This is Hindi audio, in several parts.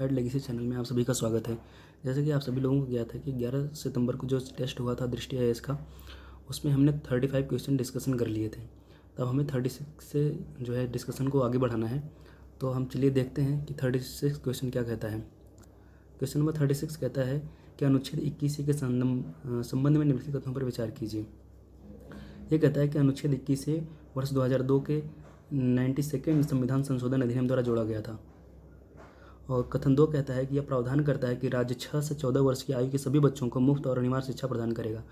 एड लेगेसी चैनल में आप सभी का स्वागत है। जैसे कि आप सभी लोगों को ज्ञात है कि 11 सितंबर को जो टेस्ट हुआ था दृष्टि आईएएस का, उसमें हमने 35 क्वेश्चन डिस्कशन कर लिए थे। तब हमें 36 से जो है डिस्कशन को आगे बढ़ाना है। तो हम चलिए देखते हैं कि 36 क्वेश्चन क्या कहता है। क्वेश्चन नंबर 36 कहता है कि अनुच्छेद 21 के संबंध में निम्नलिखित कथनों पर विचार कीजिए। ये कहता है कि अनुच्छेद 21 वर्ष 2002 के 92वें संविधान संशोधन अधिनियम द्वारा जोड़ा गया था। और कथन 2 कहता है कि यह प्रावधान करता है कि राज्य 6 से 14 वर्ष की आयु के सभी बच्चों को मुफ्त और अनिवार्य शिक्षा प्रदान करेगा।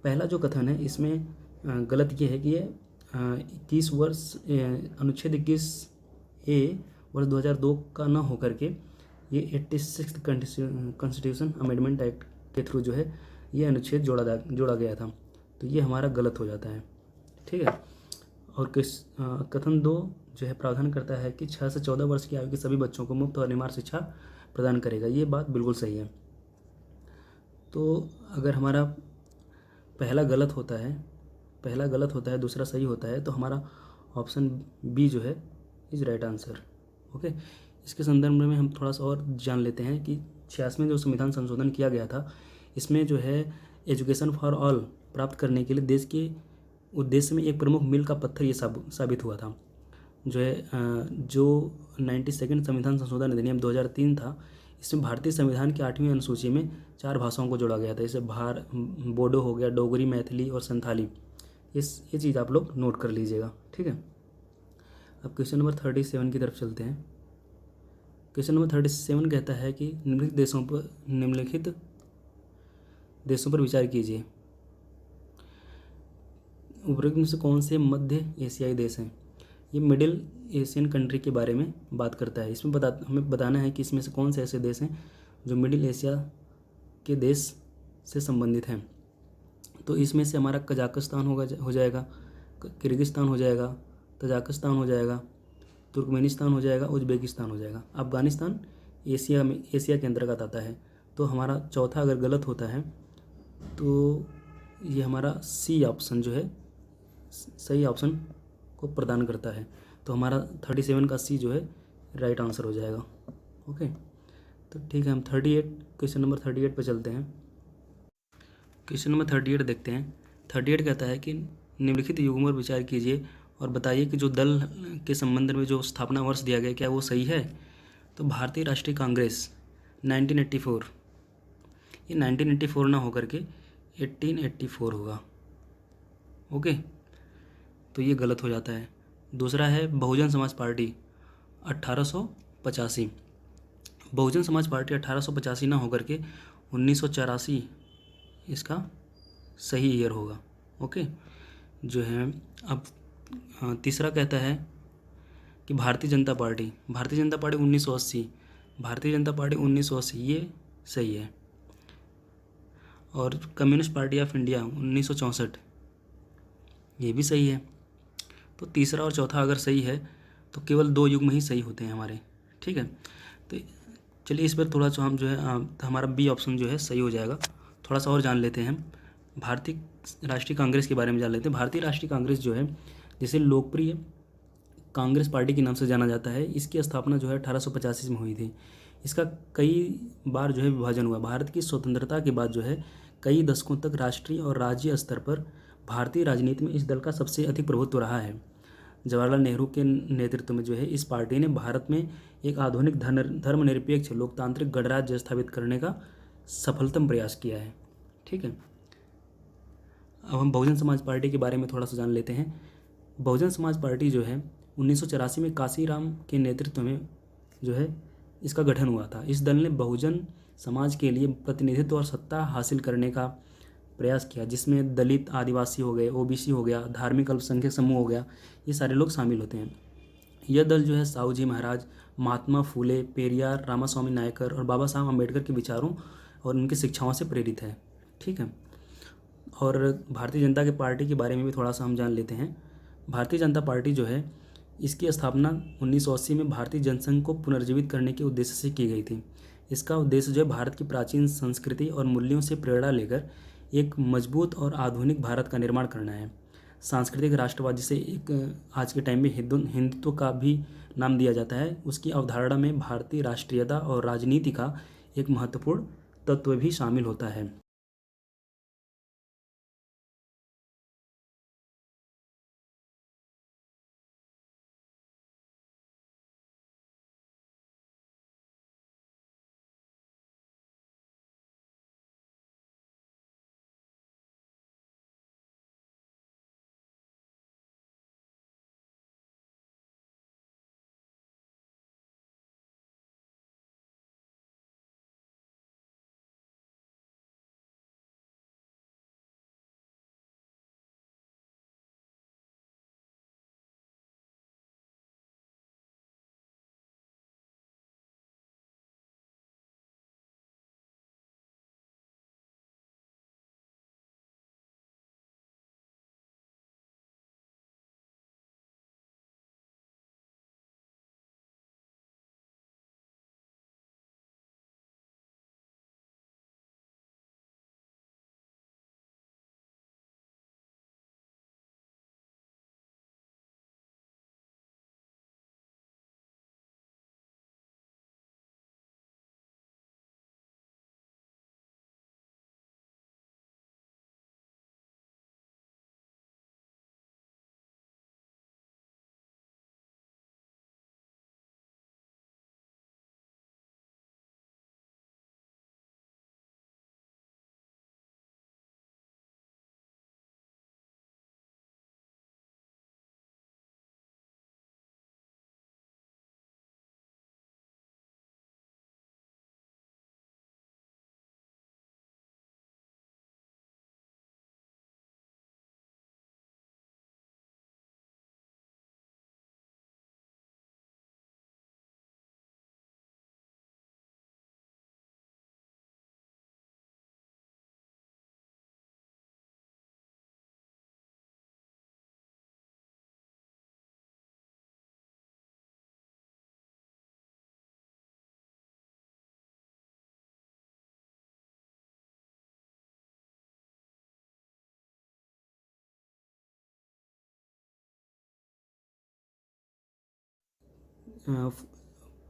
पहला जो कथन है इसमें गलत ये है कि ये 21 वर्ष अनुच्छेद 21A वर्ष 2002 का न होकर के ये 86 कॉन्स्टिट्यूशन अमेंडमेंट एक्ट के थ्रू जो है ये अनुच्छेद जोड़ा गया था। तो ये हमारा गलत हो जाता है, ठीक है। और कथन 2 जो है प्रावधान करता है कि 6 से 14 वर्ष की आयु के सभी बच्चों को मुफ्त और अनिवार्य शिक्षा प्रदान करेगा। ये बात बिल्कुल सही है। तो अगर हमारा पहला गलत होता है दूसरा सही होता है, तो हमारा ऑप्शन बी जो है इज राइट आंसर। ओके, इसके संदर्भ में हम थोड़ा सा और जान लेते हैं कि 86वें जो संविधान संशोधन किया गया था, इसमें जो है एजुकेशन फॉर ऑल प्राप्त करने के लिए देश के उद्देश्य में एक प्रमुख मील का पत्थर ये साबित हुआ था। जो 92वें संविधान संशोधन अधिनियम 2003 था, इसमें भारतीय संविधान की 8वीं अनुसूची में 4 भाषाओं को जोड़ा गया था। जैसे बोडो हो गया, डोगरी, मैथिली और संथाली। ये चीज़ आप लोग नोट कर लीजिएगा, ठीक है। अब क्वेश्चन नंबर 37 की तरफ चलते हैं। क्वेश्चन नंबर 37 कहता है कि निम्नलिखित देशों पर विचार कीजिए। उपरोक्त में से कौन से मध्य एशियाई देश हैं? ये मिडिल एशियन कंट्री के बारे में बात करता है। इसमें हमें बताना है कि इसमें से कौन से ऐसे देश हैं जो मिडिल एशिया के देश से संबंधित हैं। तो इसमें से हमारा कजाकिस्तान हो जाएगा, किर्गिस्तान हो जाएगा, तजाकिस्तान हो जाएगा, तुर्कमेनिस्तान हो जाएगा, उज्बेकिस्तान हो जाएगा। अफगानिस्तान एशिया के अंतर्गत आता है। तो हमारा चौथा अगर गलत होता है तो ये हमारा सी ऑप्शन जो है सही ऑप्शन को प्रदान करता है। तो हमारा 37 का सी जो है राइट आंसर हो जाएगा। ओके, तो ठीक है, हम क्वेश्चन नंबर 38 पे चलते हैं। क्वेश्चन नंबर 38 देखते हैं। 38 कहता है कि निम्नलिखित युग्मों पर विचार कीजिए और बताइए कि जो दल के संबंध में जो स्थापना वर्ष दिया गया क्या वो सही है। तो भारतीय राष्ट्रीय कांग्रेस 1984, ये 1984 ना होकर के 1884 होगा। ओके, तो ये गलत हो जाता है। दूसरा है बहुजन समाज पार्टी 1885। बहुजन समाज पार्टी 1885 ना होकर के 1984 इसका सही ईयर होगा। ओके, जो है अब तीसरा कहता है कि भारतीय जनता पार्टी 1980, भारतीय जनता पार्टी 1980 ये सही है। और कम्युनिस्ट पार्टी ऑफ इंडिया 1964 ये भी सही है। तो तीसरा और चौथा अगर सही है तो केवल 2 युग्म ही सही होते हैं हमारे, ठीक है। तो चलिए इस पर थोड़ा सा हम जो है हमारा बी ऑप्शन जो है सही हो जाएगा। थोड़ा सा और जान लेते हैं, भारतीय राष्ट्रीय कांग्रेस के बारे में जान लेते हैं। भारतीय राष्ट्रीय कांग्रेस जो है, जिसे लोकप्रिय कांग्रेस पार्टी के नाम से जाना जाता है, इसकी स्थापना जो है 1885 में हुई थी। इसका कई बार जो है विभाजन हुआ। भारत की स्वतंत्रता के बाद जो है कई दशकों तक राष्ट्रीय और राज्य स्तर पर भारतीय राजनीति में इस दल का सबसे अधिक प्रभुत्व रहा है। जवाहरलाल नेहरू के नेतृत्व में जो है इस पार्टी ने भारत में एक आधुनिक धर्मनिरपेक्ष लोकतांत्रिक गणराज्य स्थापित करने का सफलतम प्रयास किया है, ठीक है। अब हम बहुजन समाज पार्टी के बारे में थोड़ा सा जान लेते हैं। बहुजन समाज पार्टी जो है 1984 में काशीराम के नेतृत्व में जो है इसका गठन हुआ था। इस दल ने बहुजन समाज के लिए प्रतिनिधित्व और सत्ता हासिल करने का प्रयास किया, जिसमें दलित, आदिवासी हो गए, ओबीसी हो गया, धार्मिक अल्पसंख्यक समूह हो गया, ये सारे लोग शामिल होते हैं। यह दल जो है साहूजी महाराज, महात्मा फूले, पेरियार, रामास्वामी नायकर और बाबा साहब अम्बेडकर के विचारों और उनकी शिक्षाओं से प्रेरित है, ठीक है। और भारतीय जनता की पार्टी के बारे में भी थोड़ा सा हम जान लेते हैं। भारतीय जनता पार्टी जो है इसकी स्थापना 1980 में भारतीय जनसंघ को पुनर्जीवित करने के उद्देश्य से की गई थी। इसका उद्देश्य जो है भारत की प्राचीन संस्कृति और मूल्यों से प्रेरणा लेकर एक मजबूत और आधुनिक भारत का निर्माण करना है। सांस्कृतिक राष्ट्रवाद, जिसे एक आज के टाइम में हिंदुत्व का भी नाम दिया जाता है, उसकी अवधारणा में भारतीय राष्ट्रीयता और राजनीति का एक महत्वपूर्ण तत्व भी शामिल होता है।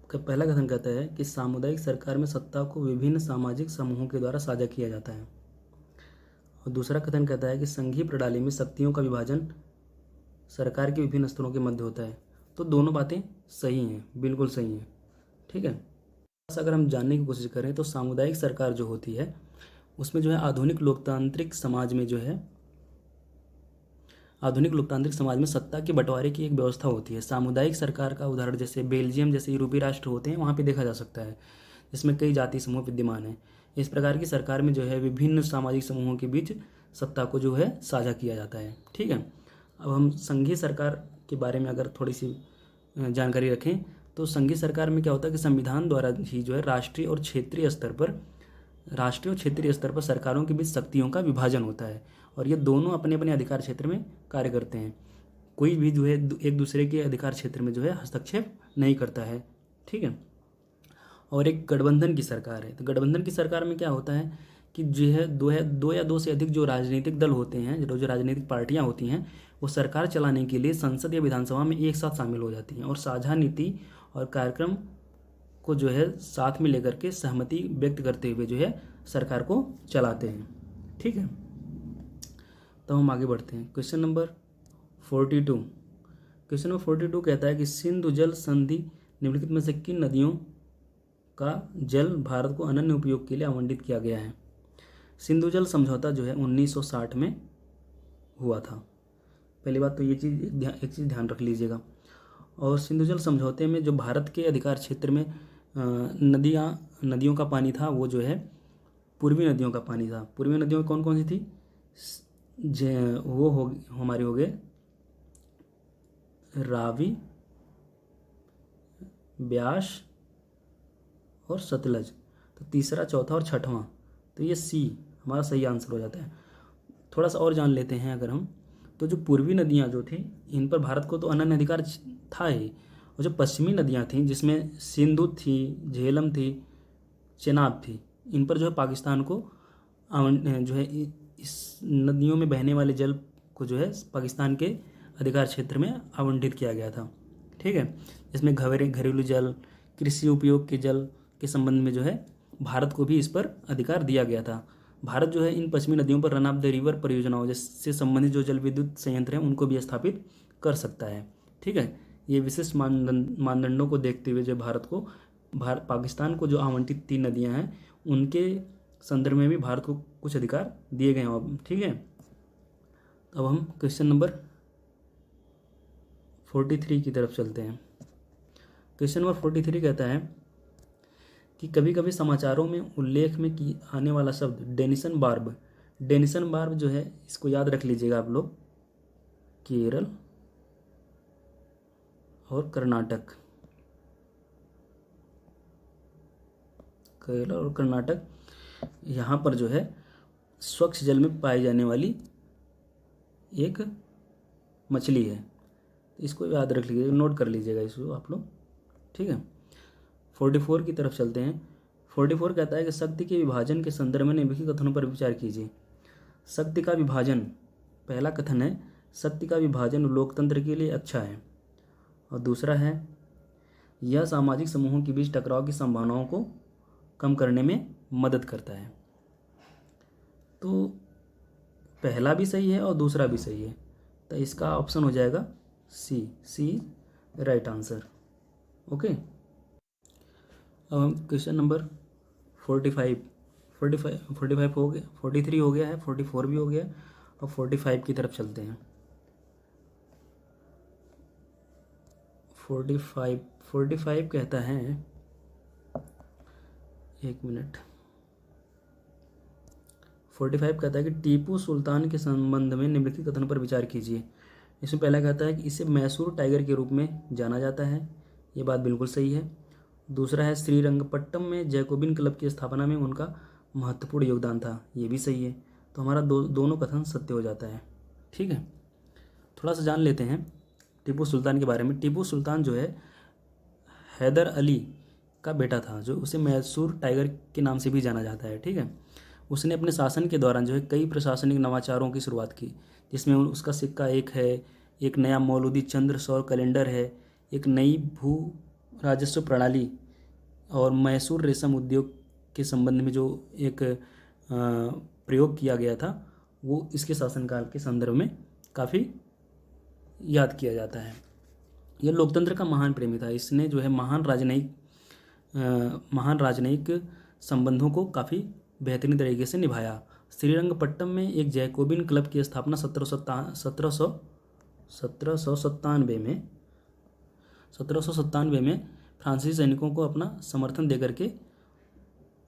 का पहला कथन कहता है कि सामुदायिक सरकार में सत्ता को विभिन्न सामाजिक समूहों के द्वारा साझा किया जाता है। और दूसरा कथन कहता है कि संघीय प्रणाली में शक्तियों का विभाजन सरकार के विभिन्न स्तरों के मध्य होता है। तो दोनों बातें सही हैं, बिल्कुल सही हैं। ठीक है, बस अगर हम जानने की कोशिश करें तो सामुदायिक सरकार जो होती है उसमें जो है आधुनिक लोकतांत्रिक समाज में सत्ता के बंटवारे की एक व्यवस्था होती है। सामुदायिक सरकार का उदाहरण जैसे बेल्जियम जैसे यूरोपीय राष्ट्र होते हैं वहाँ पे देखा जा सकता है, जिसमें कई जाति समूह विद्यमान हैं। इस प्रकार की सरकार में जो है विभिन्न सामाजिक समूहों के बीच सत्ता को जो है साझा किया जाता है। ठीक है, अब हम संघीय सरकार के बारे में अगर थोड़ी सी जानकारी रखें तो संघीय सरकार में क्या होता है कि संविधान द्वारा ही जो है राष्ट्रीय और क्षेत्रीय स्तर पर सरकारों के बीच शक्तियों का विभाजन होता है और ये दोनों अपने अपने अधिकार क्षेत्र में कार्य करते हैं। कोई भी जो है एक दूसरे के अधिकार क्षेत्र में जो है हस्तक्षेप नहीं करता है। ठीक है, और एक गठबंधन की सरकार है। तो गठबंधन की सरकार में क्या होता है कि जो है दो या दो से अधिक जो राजनीतिक दल होते हैं, जो राजनीतिक पार्टियां होती हैं, वो सरकार चलाने के लिए संसद या विधानसभा में एक साथ शामिल हो जाती हैं और साझा नीति और कार्यक्रम को जो है साथ में लेकर के सहमति व्यक्त करते हुए जो है सरकार को चलाते हैं। ठीक है, तो हम आगे बढ़ते हैं। क्वेश्चन नंबर 42 कहता है कि सिंधु जल संधि निम्नलिखित में से किन नदियों का जल भारत को अनन्य उपयोग के लिए आवंटित किया गया है। सिंधु जल समझौता जो है 1960 में हुआ था। पहली बात तो ये चीज़ एक चीज़ ध्यान रख लीजिएगा। और सिंधु जल समझौते में जो भारत के अधिकार क्षेत्र में नदियों का पानी था वो जो है पूर्वी नदियों का पानी था। पूर्वी नदियों कौन कौन सी थी? वो हमारे हो गए रावी, ब्यास और सतलज। तो तीसरा, चौथा और छठवां, तो ये सी हमारा सही आंसर हो जाता है। थोड़ा सा और जान लेते हैं अगर हम, तो जो पूर्वी नदियाँ जो थी इन पर भारत को तो अनन्य अधिकार था ही, और जो पश्चिमी नदियाँ थीं जिसमें सिंधु थी, झेलम थी, चेनाब थी, इन पर जो है पाकिस्तान को जो है इस नदियों में बहने वाले जल को जो है पाकिस्तान के अधिकार क्षेत्र में आवंटित किया गया था। ठीक है, इसमें घरेलू जल, कृषि उपयोग के जल के संबंध में जो है भारत को भी इस पर अधिकार दिया गया था। भारत जो है इन पश्चिमी नदियों पर रन ऑफ द रिवर परियोजनाओं जैसे संबंधित जो जल विद्युत संयंत्र हैं उनको भी स्थापित कर सकता है। ठीक है, ये विशिष्ट मानदंडों को देखते हुए जो भारत को पाकिस्तान को जो आवंटित 3 नदियां हैं उनके संदर्भ में भी भारत को कुछ अधिकार दिए गए हैं अब। ठीक है, अब हम क्वेश्चन नंबर 43 की तरफ चलते हैं। क्वेश्चन नंबर 43 कहता है कि कभी कभी समाचारों में उल्लेख में की आने वाला शब्द डेनिसन बार्ब जो है इसको याद रख लीजिएगा आप लोग, केरल और कर्नाटक, यहाँ पर जो है स्वच्छ जल में पाई जाने वाली एक मछली है, इसको याद रख लीजिएगा, नोट कर लीजिएगा इसको आप लोग। ठीक है, 44 की तरफ चलते हैं। 44 कहता है कि शक्ति के विभाजन के संदर्भ में निम्नलिखित कथनों पर विचार कीजिए। शक्ति का विभाजन, पहला कथन है शक्ति का विभाजन लोकतंत्र के लिए अच्छा है, और दूसरा है यह सामाजिक समूहों के बीच टकराव की संभावनाओं को कम करने में मदद करता है। तो पहला भी सही है और दूसरा भी सही है, तो इसका ऑप्शन हो जाएगा सी राइट आंसर। ओके, अब हम क्वेश्चन नंबर 45 हो गया, 43 हो गया है, 44 भी हो गया, और 45 की तरफ चलते हैं। 45 कहता है, एक मिनट, 45 कहता है कि टीपू सुल्तान के संबंध में निम्नलिखित कथन पर विचार कीजिए। इसमें पहला कहता है कि इसे मैसूर टाइगर के रूप में जाना जाता है, ये बात बिल्कुल सही है। दूसरा है श्रीरंगपट्टम में जैकोबिन क्लब की स्थापना में उनका महत्वपूर्ण योगदान था, ये भी सही है। तो हमारा दोनों कथन सत्य हो जाता है। ठीक है, थोड़ा सा जान लेते हैं टीपू सुल्तान के बारे में। टीपू सुल्तान जो है हैदर अली का बेटा था, जो उसे मैसूर टाइगर के नाम से भी जाना जाता है। ठीक है, उसने अपने शासन के दौरान जो है कई प्रशासनिक नवाचारों की शुरुआत की, जिसमें उसका सिक्का एक है, एक नया मौलूदी चंद्र सौर कैलेंडर है, एक नई भू राजस्व प्रणाली, और मैसूर रेशम उद्योग के संबंध में जो एक प्रयोग किया गया था वो इसके शासनकाल के संदर्भ में काफ़ी याद किया जाता है। यह लोकतंत्र का महान प्रेमी था, इसने जो है महान राजनयिक संबंधों को काफ़ी बेहतरीन तरीके से निभाया। श्रीरंगपट्टम में एक जैकोबिन क्लब की स्थापना 1797 में फ्रांसीसी सैनिकों को अपना समर्थन देकर के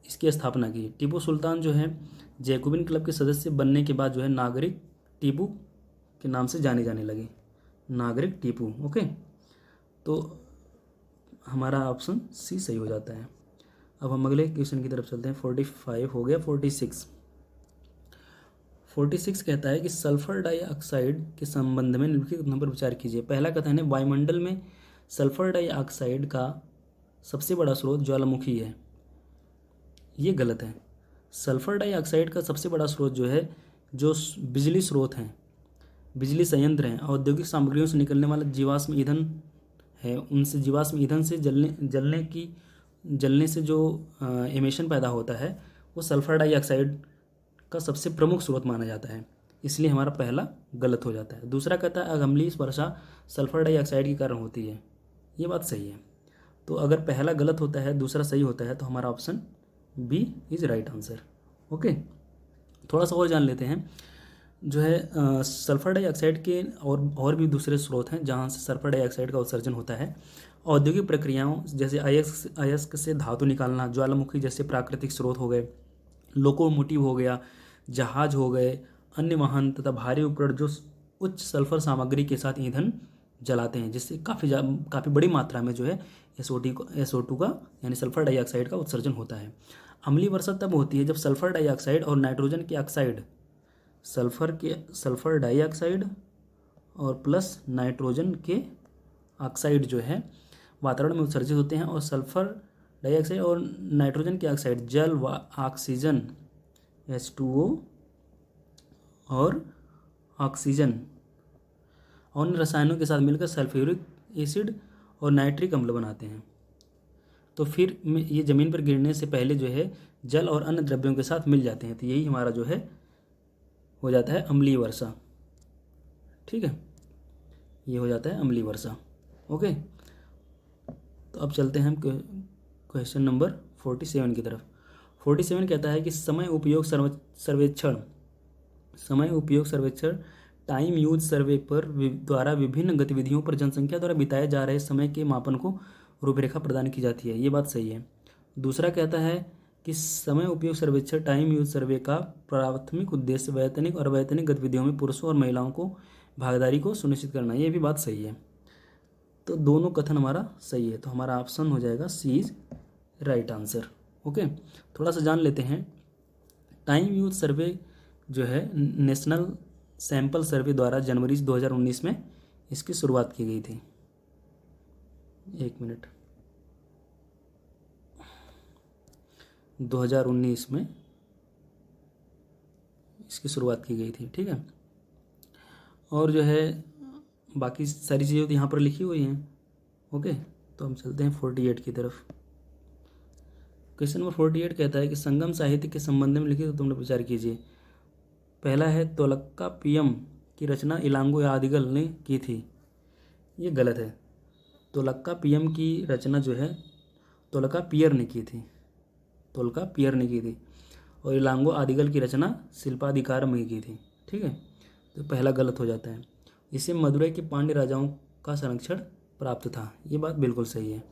इसकी स्थापना की। टीपू सुल्तान जो है जैकोबिन क्लब के सदस्य बनने के बाद जो है नागरिक टीपू के नाम से जाने लगे, नागरिक टीपू। ओके, तो हमारा ऑप्शन सी सही हो जाता है। अब हम अगले क्वेश्चन की तरफ चलते हैं। 45 हो गया। 46 कहता है कि सल्फर डाइऑक्साइड के संबंध में निम्नलिखित कथनों पर विचार कीजिए। पहला कथन है वायुमंडल में सल्फर डाइऑक्साइड का सबसे बड़ा स्रोत ज्वालामुखी है, ये गलत है। सल्फर डाइऑक्साइड का सबसे बड़ा स्रोत जो है, जो बिजली स्रोत हैं, बिजली संयंत्र हैं, औद्योगिक सामग्रियों से निकलने वाला जीवाश्म ईंधन है, उनसे जीवाश्म ईंधन से जलने से जो एमिशन पैदा होता है वो सल्फर डाइऑक्साइड का सबसे प्रमुख स्रोत माना जाता है, इसलिए हमारा पहला गलत हो जाता है। दूसरा कहता है अगमली वर्षा सल्फर डाइऑक्साइड के कारण होती है, ये बात सही है। तो अगर पहला गलत होता है दूसरा सही होता है तो हमारा option B is right answer. Okay, थोड़ा सा और जान लेते हैं। जो है सल्फर डाइऑक्साइड के और भी दूसरे स्रोत हैं जहाँ से सल्फर डाइऑक्साइड का उत्सर्जन होता है। औद्योगिक प्रक्रियाओं जैसे अयस्क से धातु निकालना, ज्वालामुखी जैसे प्राकृतिक स्रोत हो गए, लोकोमोटिव हो गया, जहाज हो गए, अन्य वाहन तथा भारी उपकरण जो उच्च सल्फर सामग्री के साथ ईंधन जलाते हैं, जिससे काफ़ी बड़ी मात्रा में जो है SO2 का यानी सल्फर डाइऑक्साइड का उत्सर्जन होता है। अम्लीय वर्षा तब होती है जब सल्फर डाइऑक्साइड और नाइट्रोजन के ऑक्साइड, सल्फर डाइऑक्साइड और प्लस नाइट्रोजन के ऑक्साइड जो है वातावरण में उत्सर्जित होते हैं, और सल्फर डाइऑक्साइड और नाइट्रोजन के ऑक्साइड जल व ऑक्सीजन H2O और ऑक्सीजन और इन रसायनों के साथ मिलकर सल्फ्यूरिक एसिड और नाइट्रिक अम्ल बनाते हैं। तो फिर ये ज़मीन पर गिरने से पहले जो है जल और अन्य द्रव्यों के साथ मिल जाते हैं, तो यही हमारा जो है हो जाता है अम्लीय वर्षा। ठीक है, ये हो जाता है अम्लीय वर्षा। ओके, तो अब चलते हैं हम क्वेश्चन नंबर 47 की तरफ। 47 कहता है कि समय उपयोग सर्वेक्षण टाइम यूज सर्वे पर द्वारा विभिन्न गतिविधियों पर जनसंख्या द्वारा बिताए जा रहे समय के मापन को रूपरेखा प्रदान की जाती है। ये बात सही है। दूसरा कहता है कि समय उपयोग सर्वेक्षण टाइम यूज सर्वे का प्राथमिक उद्देश्य वैतनिक और अवैतनिक गतिविधियों में पुरुषों और महिलाओं को भागीदारी को सुनिश्चित करना। ये भी बात सही है। तो दोनों कथन हमारा सही है, तो हमारा ऑप्शन हो जाएगा सी इज राइट आंसर। ओके, थोड़ा सा जान लेते हैं। टाइम यूज सर्वे जो है नेशनल सैंपल सर्वे द्वारा जनवरी 2019 में इसकी शुरुआत की गई थी। एक मिनट, 2019 में इसकी शुरुआत की गई थी। ठीक है, और जो है बाकी सारी चीज़ें तो यहाँ पर लिखी हुई हैं। ओके, तो हम चलते हैं 48 की तरफ। क्वेश्चन नंबर 48 कहता है कि संगम साहित्य के संबंध में लिखित तो तुमने विचार कीजिए। पहला है तोलक्का पीयम की रचना इलांगो आदिगल ने की थी। ये गलत है। तोलक्का पीयम की रचना जो है तोलका पियर ने की थी, तोलका पियर ने की थी, और इलांगो आदिगल की रचना शिल्पाधिकारम ने की थी। ठीक है, तो पहला गलत हो जाता है। इसे मदुरई के पांड्य राजाओं का संरक्षण प्राप्त था। ये बात बिल्कुल सही है।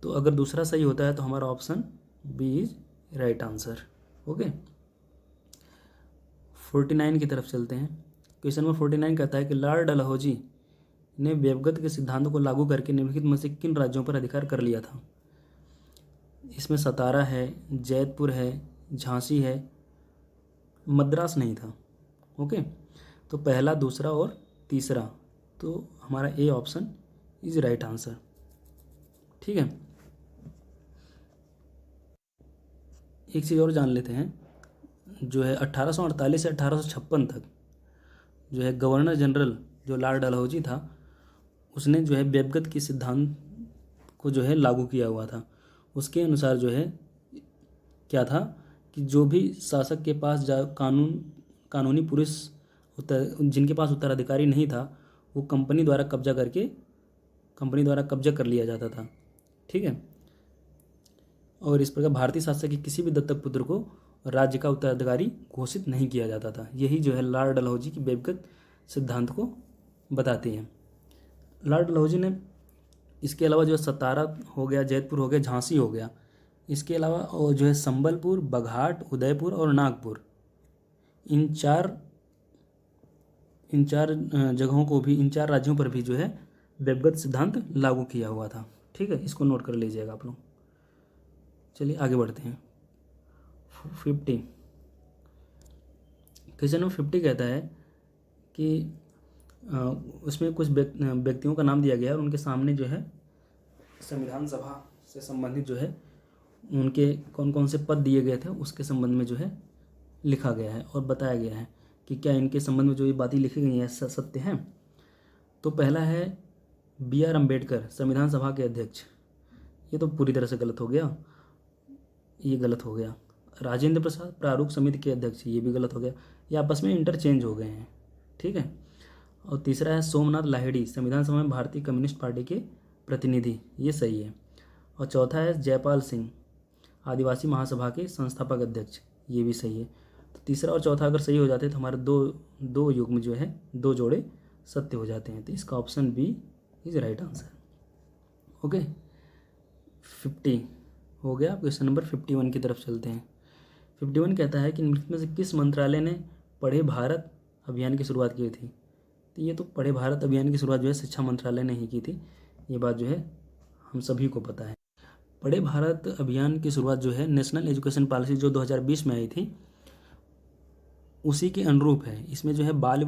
तो अगर दूसरा सही होता है तो हमारा option B is right answer. Okay, 49 की तरफ चलते हैं। क्वेश्चन नंबर 49 कहता है कि लॉर्ड डलहौजी ने वेवगत के सिद्धांतों को लागू करके निम्नलिखित में से किन राज्यों पर अधिकार कर लिया था। इसमें सतारा है, जैतपुर है, झांसी है, मद्रास नहीं था। ओके, तो पहला, दूसरा और तीसरा, तो हमारा A option is right answer. ठीक है, एक चीज़ और जान लेते हैं। जो है 1848 से 1856 तक जो है गवर्नर जनरल जो लॉर्ड डलहौजी था, उसने जो है वेवगत के सिद्धांत को जो है लागू किया हुआ था। उसके अनुसार जो है क्या था कि जो भी शासक के पास कानूनी पुरुष जिनके पास उत्तराधिकारी नहीं था, वो कंपनी द्वारा कब्जा कर लिया जाता था। ठीक है, और इस प्रकार भारतीय शासक के किसी भी दत्तक पुत्र को राज्य का उत्तराधिकारी घोषित नहीं किया जाता था। यही जो है लॉर्ड डलहौजी की वेवगत सिद्धांत को बताते हैं। लॉर्ड डलहौजी ने इसके अलावा जो सतारा हो गया, जैतपुर हो गया, झांसी हो गया, इसके अलावा और जो है संबलपुर, बघाट, उदयपुर और नागपुर, इन चार जगहों को भी, इन चार राज्यों पर भी जो है वेवगत सिद्धांत लागू किया हुआ था। ठीक है, इसको नोट कर लीजिएगा आप लोग। चलिए आगे बढ़ते हैं। 50 क्वेश्चन नंबर 50 कहता है कि उसमें कुछ व्यक्तियों का नाम दिया गया है और उनके सामने जो है संविधान सभा से संबंधित जो है उनके कौन कौन से पद दिए गए थे उसके संबंध में जो है लिखा गया है और बताया गया है कि क्या इनके संबंध में जो ये बातें लिखी गई हैं सत्य हैं। तो पहला है BR अम्बेडकर, संविधान सभा के अध्यक्ष। ये तो पूरी तरह से गलत हो गया, ये गलत हो गया। राजेंद्र प्रसाद, प्रारूप समिति के अध्यक्ष, ये भी गलत हो गया। ये आपस में इंटरचेंज हो गए हैं। ठीक है, और तीसरा है सोमनाथ लाहिड़ी, संविधान सभा में भारतीय कम्युनिस्ट पार्टी के प्रतिनिधि, ये सही है। और चौथा है जयपाल सिंह, आदिवासी महासभा के संस्थापक अध्यक्ष, ये भी सही है। तो तीसरा और चौथा अगर सही हो जाते हैं तो हमारे दो युग्म जो है, दो जोड़े सत्य हो जाते हैं। तो इसका option B is right answer. Okay, 50 हो गया। क्वेश्चन नंबर 51 की तरफ चलते हैं। 51 कहता है कि निम्नलिखित में से किस मंत्रालय ने पढ़े भारत अभियान की शुरुआत की थी। तो ये तो पढ़े भारत अभियान की शुरुआत जो है शिक्षा मंत्रालय ने ही की थी। ये बात जो है हम सभी को पता है। पढ़े भारत अभियान की शुरुआत जो है नेशनल एजुकेशन पॉलिसी जो 2020 में आई थी उसी के अनुरूप है। इसमें जो है बाल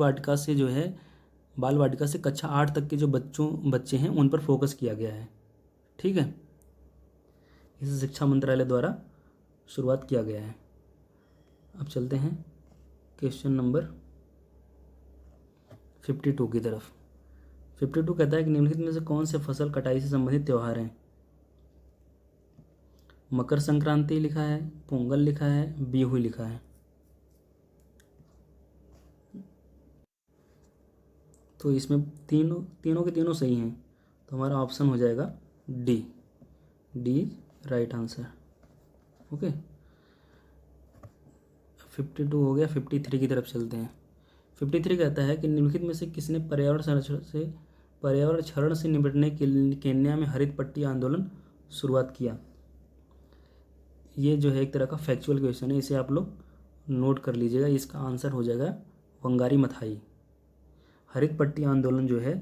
वाटिका से कक्षा 8 तक के जो बच्चे हैं उन पर फोकस किया गया है। ठीक है, इसे शिक्षा मंत्रालय द्वारा शुरुआत किया गया है। अब चलते हैं क्वेश्चन नंबर 52 की तरफ। 52 कहता है कि निम्नलिखित में से कौन से फसल कटाई से संबंधित त्यौहार हैं। मकर संक्रांति लिखा है, पोंगल लिखा है, बिहू लिखा है। तो इसमें तीनों के तीनों सही हैं, तो हमारा ऑप्शन हो जाएगा D. D right answer. Okay, 52 हो गया। 53 की तरफ चलते हैं। 53 कहता है कि निम्नलिखित में से किसने पर्यावरण क्षरण से निपटने के लिए केन्या में हरित पट्टी आंदोलन शुरुआत किया। ये जो है एक तरह का फैक्चुअल क्वेश्चन है, इसे आप लोग नोट कर लीजिएगा। इसका आंसर हो जाएगा वंगारी मथाई। हरित पट्टी आंदोलन जो है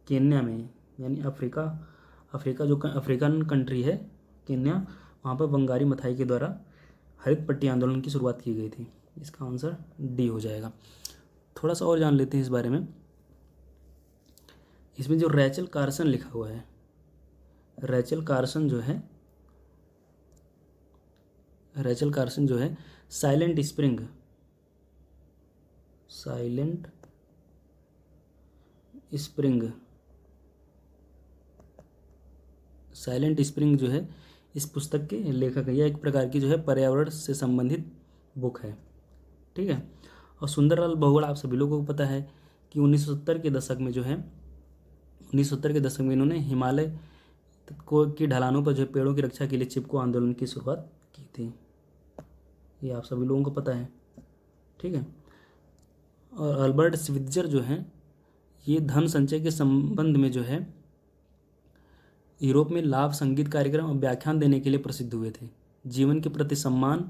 केन्या में, यानी अफ्रीका जो अफ्रीकन कंट्री है केन्या, वहाँ पर वंगारी मथाई के द्वारा हरित पट्टी आंदोलन की शुरुआत की गई थी। इसका आंसर डी हो जाएगा। थोड़ा सा और जान लेते हैं इस बारे में। इसमें जो रैचल कार्सन लिखा हुआ है, रैचल कार्सन जो है साइलेंट स्प्रिंग जो है इस पुस्तक के लेखक है। यह एक प्रकार की जो है पर्यावरण से संबंधित बुक है, ठीक है। और सुंदरलाल बहुगुणा आप सभी लोगों को पता है कि 1970 के दशक में इन्होंने हिमालय की ढलानों पर जो है पेड़ों की रक्षा के लिए चिपको आंदोलन की शुरुआत की थी। ये आप सभी लोगों को पता है, ठीक है। और अल्बर्ट स्विट्जर जो है ये धन संचय के संबंध में जो है यूरोप में लाभ संगीत कार्यक्रम और व्याख्यान देने के लिए प्रसिद्ध हुए थे। जीवन के प्रति सम्मान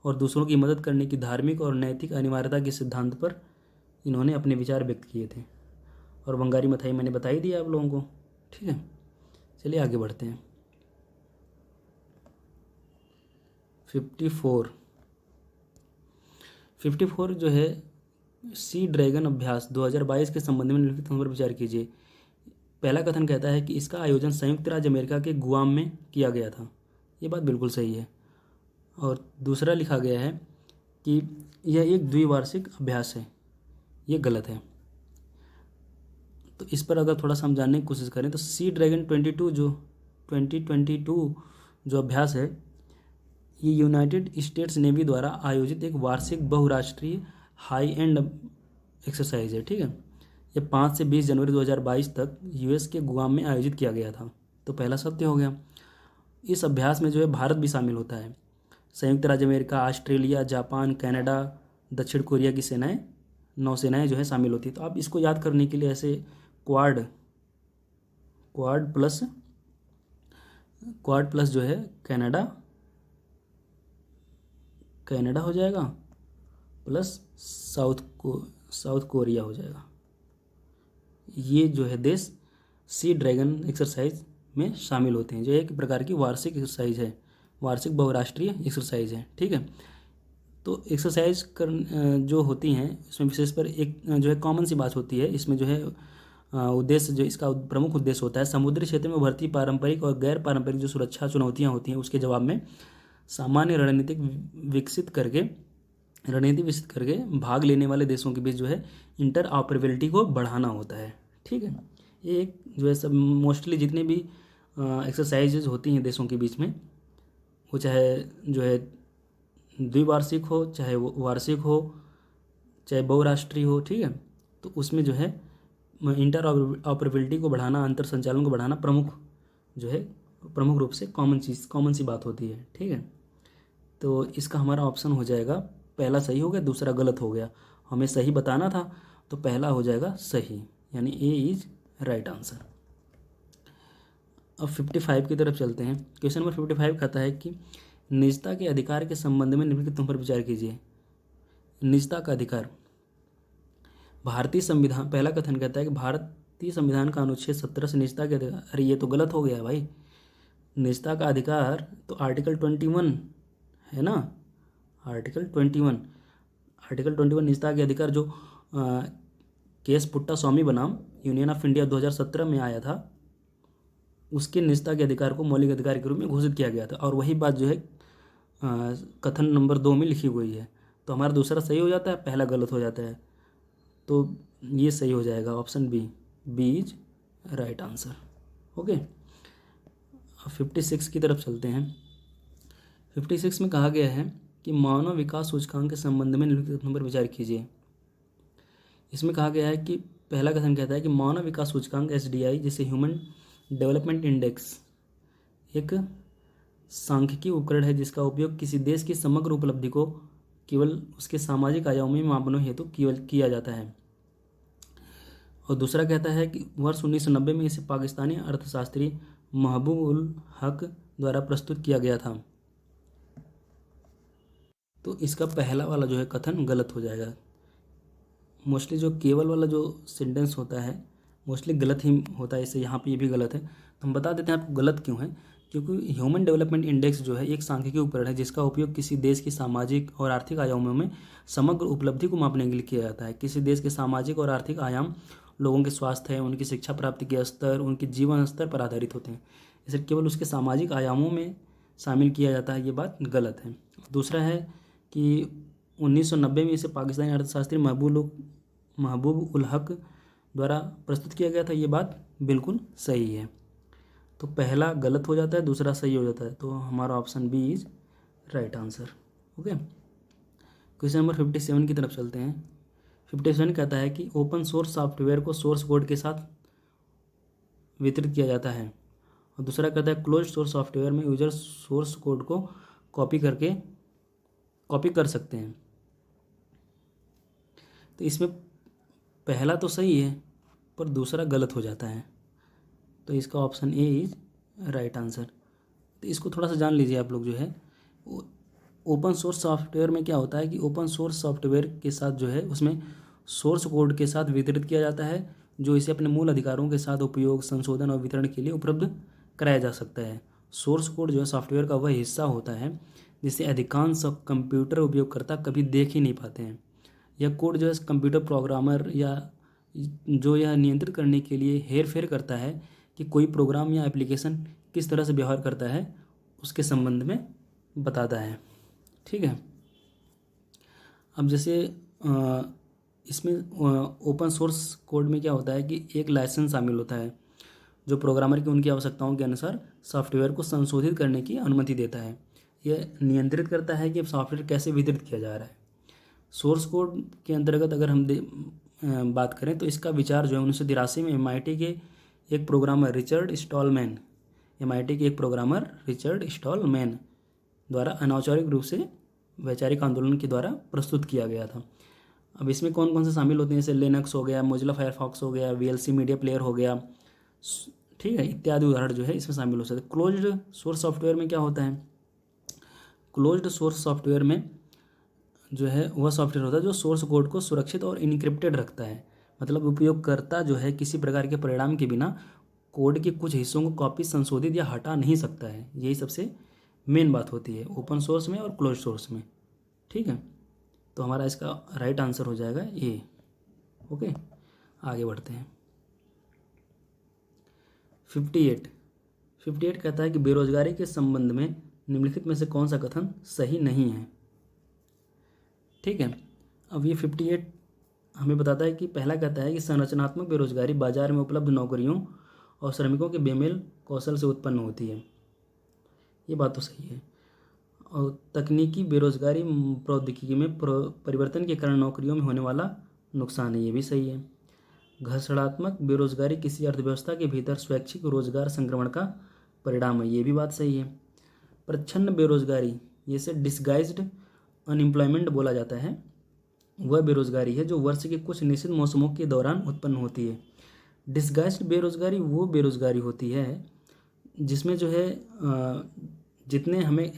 और दूसरों की मदद करने की धार्मिक और नैतिक अनिवार्यता के सिद्धांत पर इन्होंने अपने विचार व्यक्त किए थे। और वंगारी मथाई मैंने बता ही दिया आप लोगों को, ठीक है। चलिए आगे बढ़ते हैं। 54 जो है सी ड्रैगन अभ्यास 2022 के संबंध में निम्नलिखित पर विचार कीजिए। पहला कथन कहता है कि इसका आयोजन संयुक्त राज्य अमेरिका के गुआम में किया गया था। ये बात बिल्कुल सही है। और दूसरा लिखा गया है कि यह एक द्विवार्षिक अभ्यास है। ये गलत है। तो इस पर अगर थोड़ा सा हम जानने की कोशिश करें तो सी ड्रैगन 2022 जो अभ्यास है ये यूनाइटेड स्टेट्स नेवी द्वारा आयोजित एक वार्षिक बहुराष्ट्रीय हाई एंड एक्सरसाइज है, ठीक है। ये 5 से 20 जनवरी 2022 तक यूएस के गुआम में आयोजित किया गया था। तो पहला सत्य हो गया। इस अभ्यास में जो है भारत भी शामिल होता है। संयुक्त राज्य अमेरिका, ऑस्ट्रेलिया, जापान, कनाडा, दक्षिण कोरिया की नौसेनाएं जो है शामिल होती है। तो आप इसको याद करने के लिए ऐसे क्वाड प्लस जो है कनाडा हो जाएगा प्लस साउथ कोरिया हो जाएगा। ये जो है देश सी ड्रैगन एक्सरसाइज में शामिल होते हैं, जो एक प्रकार की वार्षिक एक्सरसाइज है, वार्षिक बहुराष्ट्रीय एक्सरसाइज है, ठीक है। तो एक्सरसाइज जो होती हैं इसमें विशेष पर एक जो है कॉमन सी बात होती है। इसमें जो है उद्देश्य जो इसका प्रमुख उद्देश्य होता है समुद्री क्षेत्र में उभरती पारंपरिक और गैर पारंपरिक जो सुरक्षा चुनौतियां होती हैं उसके जवाब में सामान्य रणनीति विकसित करके भाग लेने वाले देशों के बीच जो है इंटर ऑपरेबिलिटी को बढ़ाना होता है, ठीक है। ये एक जो है सब मोस्टली जितने भी एक्सरसाइजेज होती हैं देशों के बीच में, वो चाहे जो है द्विवार्षिक हो, चाहे वो वार्षिक हो, चाहे बहुराष्ट्रीय हो, ठीक है। तो उसमें जो है इंटर ऑपरेबिलिटी को बढ़ाना, अंतर संचालन को बढ़ाना प्रमुख रूप से कॉमन सी बात होती है, ठीक है। तो इसका हमारा ऑप्शन हो जाएगा पहला सही हो गया, दूसरा गलत हो गया। हमें सही बताना था तो पहला हो जाएगा सही, यानी ए इज राइट आंसर। अब 55 की तरफ चलते हैं। क्वेश्चन नंबर 55 कहता है कि निजता के अधिकार के संबंध में निम्नलिखित पर विचार कीजिए। निजता का अधिकार, भारतीय संविधान, पहला कथन कहता है कि भारतीय संविधान का अनुच्छेद 17 से निजता के अधिकार, अरे ये तो गलत हो गया भाई। निजता का अधिकार तो आर्टिकल 21 है ना, आर्टिकल 21 निजता के अधिकार जो केएस पुट्टा स्वामी बनाम यूनियन ऑफ इंडिया 2017 में आया था, उसके निजता के अधिकार को मौलिक अधिकार के रूप में घोषित किया गया था। और वही बात जो है कथन नंबर 2 में लिखी हुई है। तो हमारा दूसरा सही हो जाता है, पहला गलत हो जाता है। तो ये सही हो जाएगा, option B is right answer. Okay, अब 56 की तरफ चलते हैं। 56 में कहा गया है कि मानव विकास सूचकांक के संबंध में निम्नलिखित कथनों पर विचार कीजिए। इसमें कहा गया है कि पहला कथन कहता है कि मानव विकास सूचकांक SDI जैसे ह्यूमन डेवलपमेंट इंडेक्स एक सांख्यिकीय उपकरण है जिसका उपयोग किसी देश की समग्र उपलब्धि को केवल उसके सामाजिक आयामों में मापने हेतु केवल किया जाता है। और दूसरा कहता है कि वर्ष 1990 में इसे पाकिस्तानी अर्थशास्त्री महबूब उल हक द्वारा प्रस्तुत किया गया था। तो इसका पहला वाला जो है कथन गलत हो जाएगा। मोस्टली जो केवल वाला जो सेंटेंस होता है मोस्टली गलत ही होता है, इससे यहाँ पे ये भी गलत है। तो हम बता देते हैं आपको गलत क्यों है। क्योंकि ह्यूमन डेवलपमेंट इंडेक्स जो है एक सांख्यिकीय उपकरण है जिसका उपयोग किसी देश की सामाजिक और आर्थिक आयामों में समग्र उपलब्धि को मापने के लिए किया जाता है। किसी देश के सामाजिक और आर्थिक आयाम लोगों के स्वास्थ्य है, उनकी शिक्षा प्राप्ति के स्तर, उनके जीवन स्तर पर आधारित होते हैं। इसे केवल उसके सामाजिक आयामों में शामिल किया जाता है, ये बात गलत है। दूसरा है कि 1990 में इसे पाकिस्तानी अर्थशास्त्री महबूब उल हक द्वारा प्रस्तुत किया गया था, ये बात बिल्कुल सही है। तो पहला गलत हो जाता है, दूसरा सही हो जाता है, तो हमारा option B is right answer. Okay, question number 57 की तरफ चलते हैं। 57 कहता है कि ओपन सोर्स सॉफ्टवेयर को सोर्स कोड के साथ वितरित किया जाता है। और दूसरा कहता है क्लोज सोर्स सॉफ्टवेयर में यूजर सोर्स कोड को कॉपी कर सकते हैं। तो इसमें पहला तो सही है पर दूसरा गलत हो जाता है, तो इसका option A is right answer. तो इसको थोड़ा सा जान लीजिए आप लोग। जो है ओपन सोर्स सॉफ्टवेयर में क्या होता है कि ओपन सोर्स सॉफ्टवेयर के साथ जो है उसमें सोर्स कोड के साथ वितरित किया जाता है जो इसे अपने मूल अधिकारों के साथ उपयोग, संशोधन और वितरण के लिए उपलब्ध कराया जा सकता है। सोर्स कोड जो है सॉफ्टवेयर का वह हिस्सा होता है जिसे अधिकांश कंप्यूटर उपयोगकर्ता कभी देख ही नहीं पाते हैं। यह कोड जो है कंप्यूटर प्रोग्रामर या जो यह नियंत्रित करने के लिए हेर फेर करता है कि कोई प्रोग्राम या एप्लीकेशन किस तरह से व्यवहार करता है उसके संबंध में बताता है। ठीक है, अब जैसे इसमें ओपन सोर्स कोड में क्या होता है कि एक लाइसेंस शामिल होता है जो प्रोग्रामर की उनकी आवश्यकताओं के अनुसार सॉफ्टवेयर को संशोधित करने की अनुमति देता है। यह नियंत्रित करता है कि सॉफ्टवेयर कैसे वितरित किया जा रहा है। सोर्स कोड के अंतर्गत अगर हम बात करें तो इसका विचार जो है 1983 में MIT के एक प्रोग्रामर रिचर्ड स्टॉलमैन द्वारा अनौपचारिक रूप से वैचारिक आंदोलन के द्वारा प्रस्तुत किया गया था। अब इसमें कौन कौन से शामिल होते हैं, जैसे लिनक्स हो गया, मोजिला फायरफॉक्स हो गया, VLC मीडिया प्लेयर हो गया, ठीक है, इत्यादि उदाहरण जो है इसमें शामिल हो सकते हैं। क्लोज्ड सोर्स सॉफ्टवेयर में क्या होता है, क्लोज्ड सोर्स सॉफ्टवेयर में जो है वह सॉफ्टवेयर होता है जो सोर्स कोड को सुरक्षित और इनक्रिप्टेड रखता है। मतलब उपयोगकर्ता जो है किसी प्रकार के परिणाम के बिना कोड के कुछ हिस्सों को कॉपी, संशोधित या हटा नहीं सकता है। यही सबसे मेन बात होती है ओपन सोर्स में और क्लोज सोर्स में। ठीक है, तो हमारा इसका राइट आंसर हो जाएगा ए। ओके, आगे बढ़ते हैं। 58 कहता है कि बेरोजगारी के संबंध में निम्नलिखित में से कौन सा कथन सही नहीं है। ठीक है, अब ये 58 हमें बताता है कि पहला कहता है कि संरचनात्मक बेरोजगारी बाजार में उपलब्ध नौकरियों और श्रमिकों के बेमेल कौशल से उत्पन्न होती है। ये बात तो सही है। और तकनीकी बेरोजगारी प्रौद्योगिकी में परिवर्तन के कारण नौकरियों में होने वाला नुकसान है, ये भी सही है। घर्षणात्मक बेरोजगारी किसी अर्थव्यवस्था के भीतर स्वैच्छिक रोजगार संक्रमण का परिणाम है, ये भी बात सही है। प्रच्छन्न बेरोजगारी, जिसे डिस्गाइज्ड अनएम्प्लॉयमेंट बोला जाता है, वह बेरोजगारी है जो वर्ष के कुछ निश्चित मौसमों के दौरान उत्पन्न होती है। डिस्गाइज्ड बेरोजगारी वो बेरोजगारी होती है जिसमें जो है जितने हमें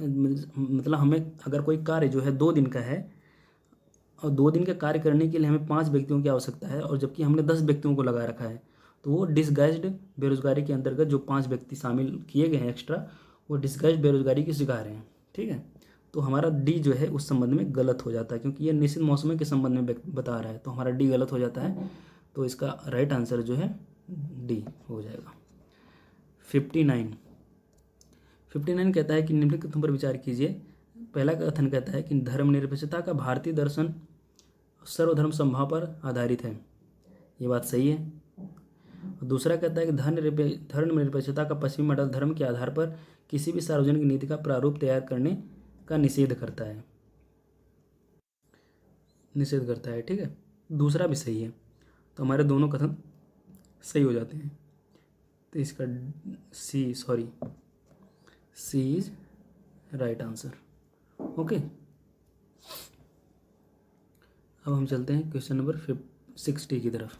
मतलब हमें अगर कोई कार्य जो है 2 दिन का है और 2 दिन का कार्य करने के लिए हमें 5 व्यक्तियों की आवश्यकता है और जबकि हमने 10 व्यक्तियों को लगा रखा है, तो वो डिस्गाइज्ड बेरोजगारी के अंतर्गत जो 5 व्यक्ति शामिल किए गए हैं एक्स्ट्रा, वो डिस्गाइज्ड बेरोजगारी की शिकार हैं। ठीक है, तो हमारा डी जो है उस संबंध में गलत हो जाता है क्योंकि ये निश्चित मौसम के संबंध में बता रहा है, तो हमारा डी गलत हो जाता है। तो इसका राइट आंसर जो है डी हो जाएगा। 59 कहता है कि निम्नलिखित कथनों पर विचार कीजिए। पहला कथन कहता है कि धर्मनिरपेक्षता का भारतीय दर्शन सर्वधर्म समभाव पर आधारित है, ये बात सही है। दूसरा कहता है कि धर्मनिरपेक्षता का पश्चिमी मॉडल धर्म के आधार पर किसी भी सार्वजनिक नीति का प्रारूप तैयार करने का निषेध करता है, ठीक है। दूसरा भी सही है, तो हमारे दोनों कथन सही हो जाते हैं। तो इसका सी इज राइट आंसर। ओके, अब हम चलते हैं क्वेश्चन नंबर 60 की तरफ।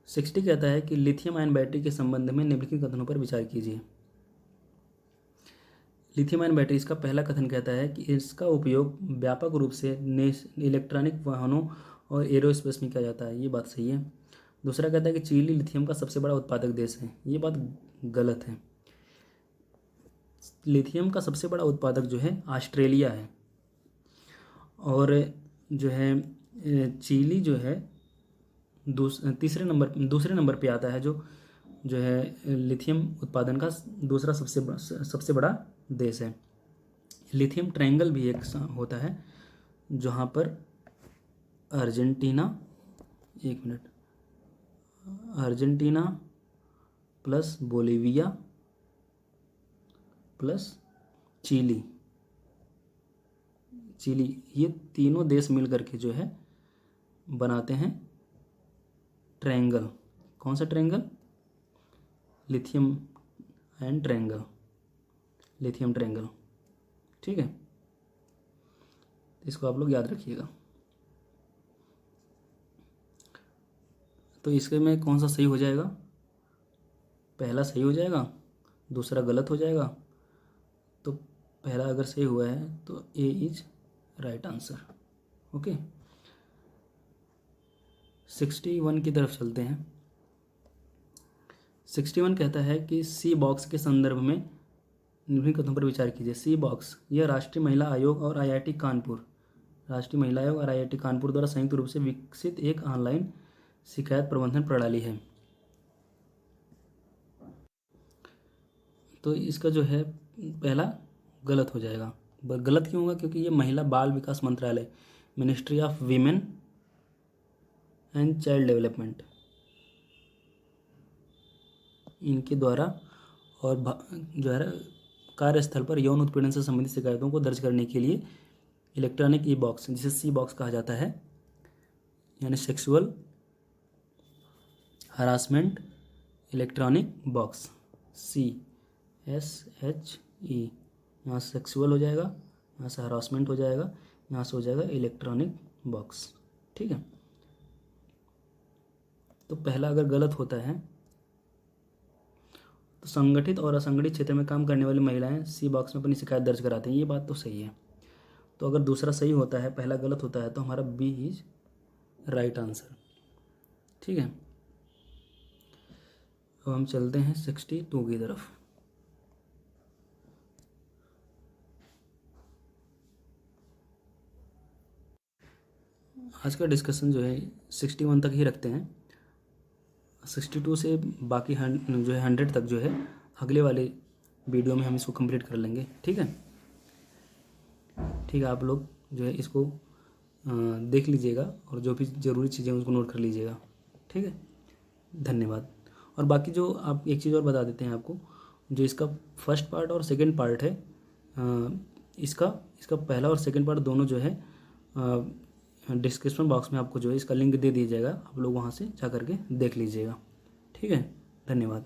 60 कहता है कि लिथियम आयन बैटरी के संबंध में निम्नलिखित कथनों पर विचार कीजिए। लिथियम आयन बैटरी, इसका पहला कथन कहता है कि इसका उपयोग व्यापक रूप से इलेक्ट्रॉनिक वाहनों और एरोस्पेस में किया जाता है, ये बात सही है। दूसरा कहता है कि चिली लिथियम का सबसे बड़ा उत्पादक देश है, ये बात गलत है। लिथियम का सबसे बड़ा उत्पादक जो है ऑस्ट्रेलिया है, और जो है चिली जो है दूसरे नंबर पे आता है, जो है लिथियम उत्पादन का दूसरा सबसे बड़ा देश है। लिथियम ट्रायंगल भी एक होता है, जहाँ पर Argentina plus Bolivia plus Chile, ये तीनों देश मिल करके जो है बनाते हैं ट्रायंगल। कौन सा ट्रायंगल? लिथियम ट्रायंगल, ठीक है। इसको आप लोग याद रखिएगा। तो इसके में कौन सा सही हो जाएगा? पहला सही हो जाएगा, दूसरा गलत हो जाएगा। तो पहला अगर सही हुआ है तो ए इज राइट आंसर। ओके, 61 की तरफ चलते हैं। 61 कहता है कि सी बॉक्स के संदर्भ में निम्नलिखित कथनों पर विचार कीजिए। सी बॉक्स यह राष्ट्रीय महिला आयोग और आईआईटी कानपुर द्वारा संयुक्त रूप से विकसित एक ऑनलाइन शिकायत प्रबंधन प्रणाली है। तो इसका जो है पहला गलत हो जाएगा। गलत क्यों होगा? क्योंकि ये महिला बाल विकास मंत्रालय, ministry of women and child development, इनके द्वारा और जो है कार्यस्थल पर यौन उत्पीड़न से संबंधित शिकायतों को दर्ज करने के लिए इलेक्ट्रॉनिक ई बॉक्स, जिसे सी बॉक्स कहा जाता है, यानी sexual harassment electronic box, CSHE, यहाँ से सेक्सुअल हो जाएगा, यहाँ से हरासमेंट हो जाएगा, यहाँ से हो जाएगा इलेक्ट्रॉनिक बॉक्स, ठीक है। तो पहला अगर गलत होता है तो संगठित और असंगठित क्षेत्र में काम करने वाली महिलाएं सी बॉक्स में अपनी शिकायत दर्ज कराती हैं, ये बात तो सही है। तो अगर दूसरा सही होता है, पहला गलत होता है, तो हमारा बी इज राइट आंसर, ठीक है। अब हम चलते हैं 62 की तरफ। आज का डिस्कशन जो है 61 तक ही रखते हैं। 62 से बाकी जो है 100 तक जो है अगले वाले वीडियो में हम इसको कंप्लीट कर लेंगे, ठीक है। ठीक है, आप लोग जो है इसको देख लीजिएगा और जो भी ज़रूरी चीज़ें उसको नोट कर लीजिएगा, ठीक है। धन्यवाद। और बाकी जो आप एक चीज़ और बता देते हैं आपको, जो इसका फर्स्ट पार्ट और सेकंड पार्ट है, इसका पहला और सेकंड पार्ट दोनों जो है डिस्क्रिप्शन बॉक्स में आपको जो है इसका लिंक दे दिया जाएगा, आप लोग वहाँ से जा करके देख लीजिएगा, ठीक है। धन्यवाद।